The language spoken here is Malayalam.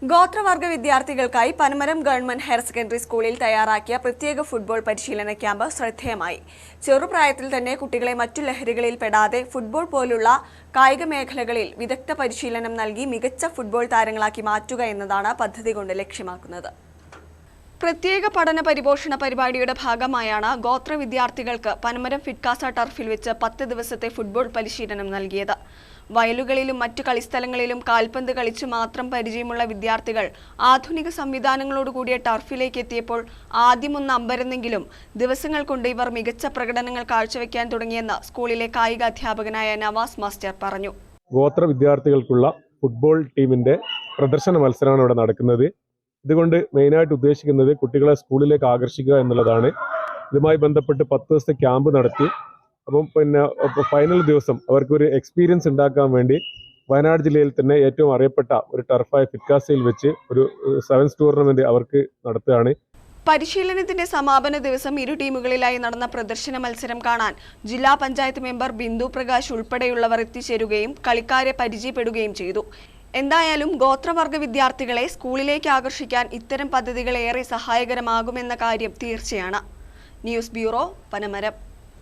ഗോത്രവർഗ വിദ്യാർത്ഥികൾക്കായി പനമരം ഗവൺമെന്റ് ഹയർ സെക്കൻഡറി സ്കൂളിൽ തയ്യാറാക്കിയ പ്രത്യേക ഫുട്ബോൾ പരിശീലന ക്യാമ്പ് ശ്രദ്ധേയമായി. ചെറുപ്രായത്തിൽ തന്നെ കുട്ടികളെ മറ്റു ലഹരികളിൽ പെടാതെ ഫുട്ബോൾ പോലുള്ള കായിക മേഖലകളിൽ വിദഗ്ധ പരിശീലനം നൽകി മികച്ച ഫുട്ബോൾ താരങ്ങളാക്കി മാറ്റുക എന്നതാണ് പദ്ധതി കൊണ്ട് ലക്ഷ്യമാക്കുന്നത്. പ്രത്യേക പഠന പരിപോഷണ പരിപാടിയുടെ ഭാഗമായാണ് ഗോത്ര വിദ്യാർത്ഥികൾക്ക് പനമരം ഫിറ്റ്കാസ ടർഫിൽ വെച്ച് 10 ദിവസത്തെ ഫുട്ബോൾ പരിശീലനം നൽകിയത്. വയലുകളിലും മറ്റു കളിസ്ഥലങ്ങളിലും കാൽപന്ത് കളിച്ചു മാത്രം പരിചയമുള്ള വിദ്യാർത്ഥികൾ ആധുനിക സംവിധാനങ്ങളോടുകൂടിയ ടർഫിലേക്ക് എത്തിയപ്പോൾ ആദ്യമൊന്ന് അമ്പരന്നെങ്കിലും ദിവസങ്ങൾ കൊണ്ട് ഇവർ മികച്ച പ്രകടനങ്ങൾ കാഴ്ചവെക്കാൻ തുടങ്ങിയെന്ന് സ്കൂളിലെ കായിക അധ്യാപകനായ നവാസ് മാസ്റ്റർ പറഞ്ഞു. ഗോത്ര വിദ്യാർത്ഥികൾക്കുള്ള ഫുട്ബോൾ ടീമിന്റെ പ്രദർശന മത്സരമാണ് ഇവിടെ നടക്കുന്നത്. ഇതുകൊണ്ട് മെയിനായിട്ട് ഉദ്ദേശിക്കുന്നത് കുട്ടികളെ സ്കൂളിലേക്ക് ആകർഷിക്കുക എന്നുള്ളതാണ്. ഇതുമായി ബന്ധപ്പെട്ട് 10 ദിവസത്തെ ക്യാമ്പ് നടത്തി. അപ്പം ഫൈനൽ ദിവസം അവർക്ക് ഒരു എക്സ്പീരിയൻസ് ഉണ്ടാക്കാൻ വേണ്ടി വയനാട് ജില്ലയിൽ തന്നെ ഏറ്റവും അറിയപ്പെട്ട ഒരു ടർഫായ ഫിറ്റ്കാസയിൽ വെച്ച് ഒരു 7 ടൂർണമെന്റ് അവർക്ക് നടത്തുകയാണ്. പരിശീലനത്തിന്റെ സമാപന ദിവസം ഇരു ടീമുകളിലായി നടന്ന പ്രദർശന മത്സരം കാണാൻ ജില്ലാ പഞ്ചായത്ത് മെമ്പർ ബിന്ദു പ്രകാശ് ഉൾപ്പെടെയുള്ളവർ എത്തിച്ചേരുകയും കളിക്കാരെ പരിചയപ്പെടുകയും ചെയ്തു. എന്തായാലും ഗോത്രവർഗ വിദ്യാർത്ഥികളെ സ്കൂളിലേക്ക് ആകർഷിക്കാൻ ഇത്തരം പദ്ധതികൾ ഏറെ സഹായകരമാകുമെന്ന കാര്യം തീർച്ചയാണ്. News bureau, Panamaram.